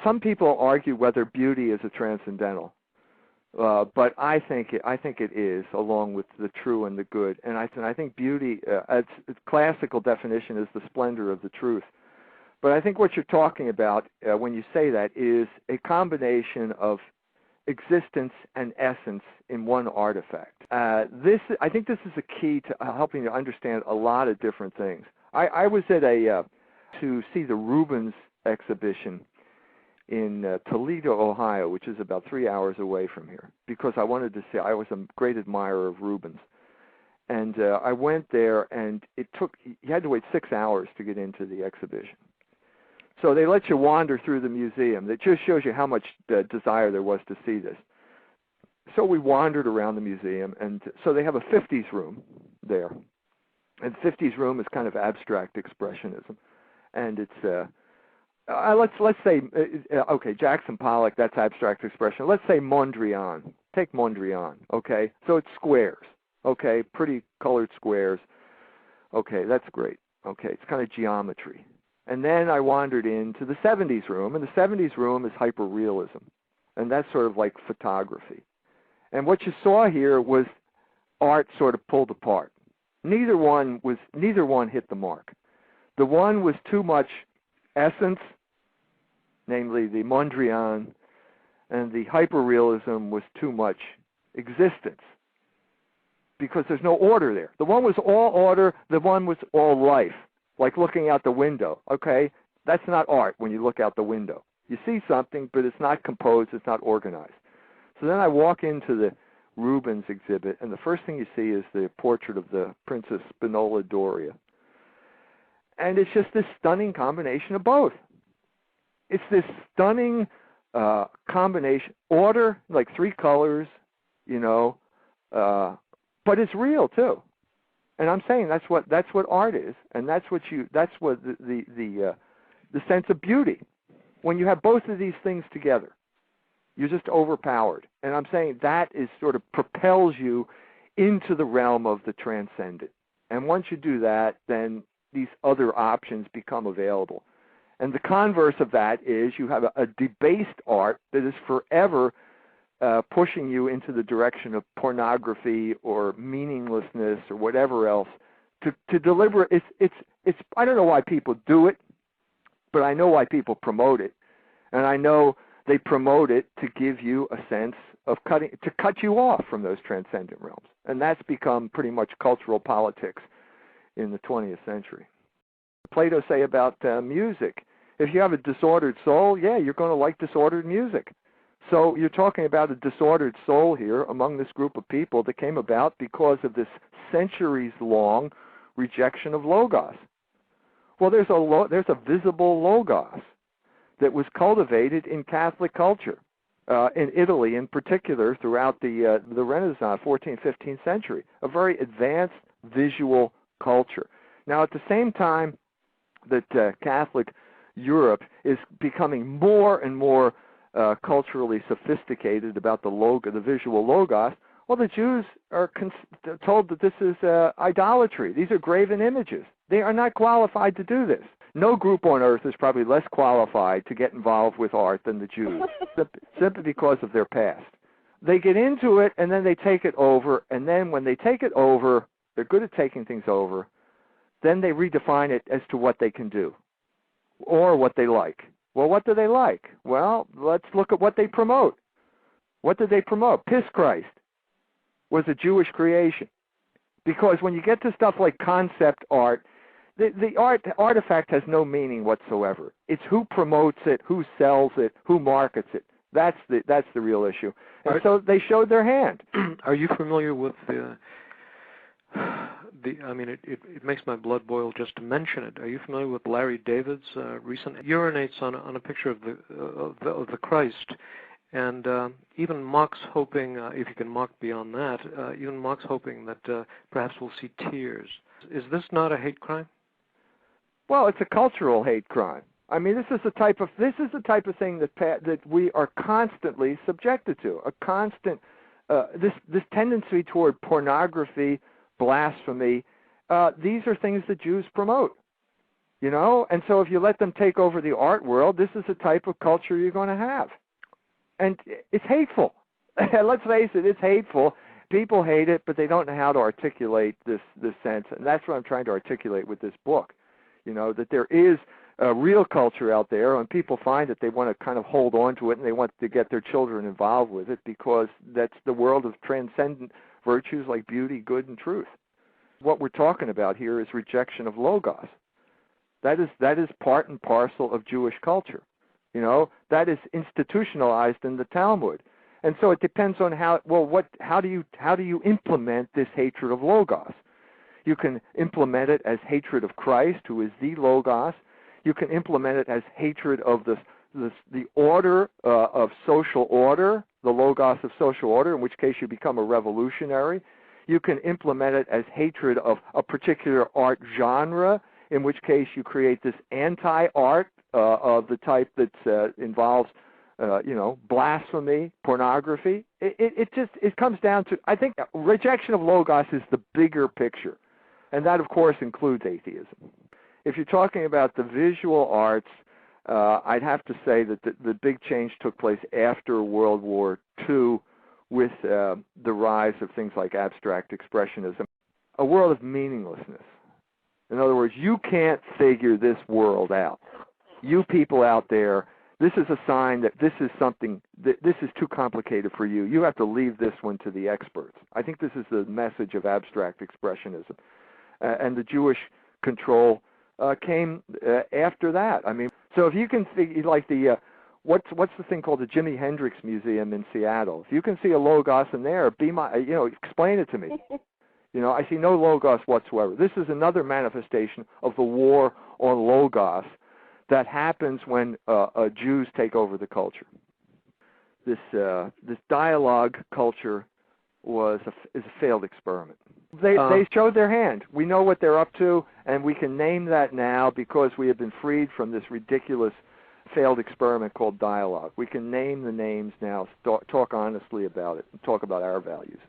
some people argue whether beauty is a transcendental, but I think it is, along with the true and the good. And I think beauty, its classical definition, is the splendor of the truth. But I think what you're talking about when you say that is a combination of existence and essence in one artifact. I think this is a key to helping to understand a lot of different things. I was at to see the Rubens exhibition in Toledo, Ohio, which is about 3 hours away from here, because I wanted to see. I was a great admirer of Rubens. And I went there, and you had to wait 6 hours to get into the exhibition. So they let you wander through the museum. That just shows you how much desire there was to see this. So we wandered around the museum, and so they have a 50s room there. And 50s room is kind of abstract expressionism. And it's, let's say, okay, Jackson Pollock, that's abstract expression. Let's say Mondrian. Take Mondrian, okay? So it's squares, okay? Pretty colored squares. Okay, that's great. Okay, it's kind of geometry. And then I wandered into the 70s room, and the 70s room is hyperrealism, and that's sort of like photography. And what you saw here was art sort of pulled apart. Neither one hit the mark. The one was too much essence, namely the Mondrian, and the hyperrealism was too much existence, because there's no order there. The one was all order, the one was all life. Like looking out the window, okay? That's not art when you look out the window. You see something, but it's not composed, it's not organized. So then I walk into the Rubens exhibit, and the first thing you see is the portrait of the Princess Spinola Doria. And it's just this stunning combination of both. It's this stunning combination, order, like 3 colors, but it's real too. And I'm saying that's what art is, and that's what the sense of beauty. When you have both of these things together, you're just overpowered. And I'm saying that is sort of propels you into the realm of the transcendent. And once you do that, then these other options become available. And the converse of that is you have a debased art that is forever pushing you into the direction of pornography or meaninglessness or whatever else. To deliver it's I don't know why people do it, but I know why people promote it, and I know they promote it to give you a sense of to cut you off from those transcendent realms, and that's become pretty much cultural politics in the 20th century. Plato say about music: if you have a disordered soul, yeah, you're going to like disordered music. So you're talking about a disordered soul here among this group of people that came about because of this centuries-long rejection of logos. Well, there's a visible logos that was cultivated in Catholic culture, in Italy in particular, throughout the Renaissance, 14th, 15th century, a very advanced visual culture. Now, at the same time that Catholic Europe is becoming more and more culturally sophisticated about the visual logos, well, the Jews are told that this is idolatry. These are graven images. They are not qualified to do this. No group on earth is probably less qualified to get involved with art than the Jews, simply because of their past. They get into it, and then they take it over, and then when they take it over, they're good at taking things over, then they redefine it as to what they can do or what they like. Well, what do they like? Well, let's look at what they promote. What did they promote? Piss Christ was a Jewish creation. Because when you get to stuff like concept art, the artifact has no meaning whatsoever. It's who promotes it, who sells it, who markets it. That's the real issue. And so they showed their hand. Are you familiar with I mean, it makes my blood boil just to mention it. Are you familiar with Larry David's recent urinates on a picture of the Christ, and even mocks hoping, if you can mock beyond that, even mocks hoping that perhaps we'll see tears. Is this not a hate crime? Well, it's a cultural hate crime. I mean, this is the type of thing that we are constantly subjected to. A constant this tendency toward pornography, blasphemy. These are things that Jews promote. You know, and so if you let them take over the art world, this is the type of culture you're going to have. And it's hateful. Let's face it, it's hateful. People hate it, but they don't know how to articulate this sense. And that's what I'm trying to articulate with this book. You know, that there is a real culture out there, and people find that they want to kind of hold on to it, and they want to get their children involved with it, because that's the world of transcendent virtues like beauty, good, and truth. What we're talking about here is rejection of logos. That is part and parcel of Jewish culture. You know, that is institutionalized in the Talmud. And so it depends on how do you implement this hatred of logos? You can implement it as hatred of Christ, who is the logos. You can implement it as hatred of the order of social order, the logos of social order, in which case you become a revolutionary. You can implement it as hatred of a particular art genre, in which case you create this anti-art of the type that involves, blasphemy, pornography. It comes down to, I think, rejection of logos is the bigger picture, and that, of course, includes atheism. If you're talking about the visual arts, I'd have to say that the big change took place after World War II with the rise of things like abstract expressionism, a world of meaninglessness. In other words, you can't figure this world out. You people out there, this is a sign that this is something, that this is too complicated for you. You have to leave this one to the experts. I think this is the message of abstract expressionism. And the Jewish control came after that. I mean, so if you can see, like what's the thing called the Jimi Hendrix Museum in Seattle? If you can see a logos in there, explain it to me. I see no logos whatsoever. This is another manifestation of the war on logos that happens when Jews take over the culture. This dialogue culture is a failed experiment. They showed their hand. We know what they're up to, and we can name that now because we have been freed from this ridiculous failed experiment called dialogue. We can name the names now, talk honestly about it, and talk about our values.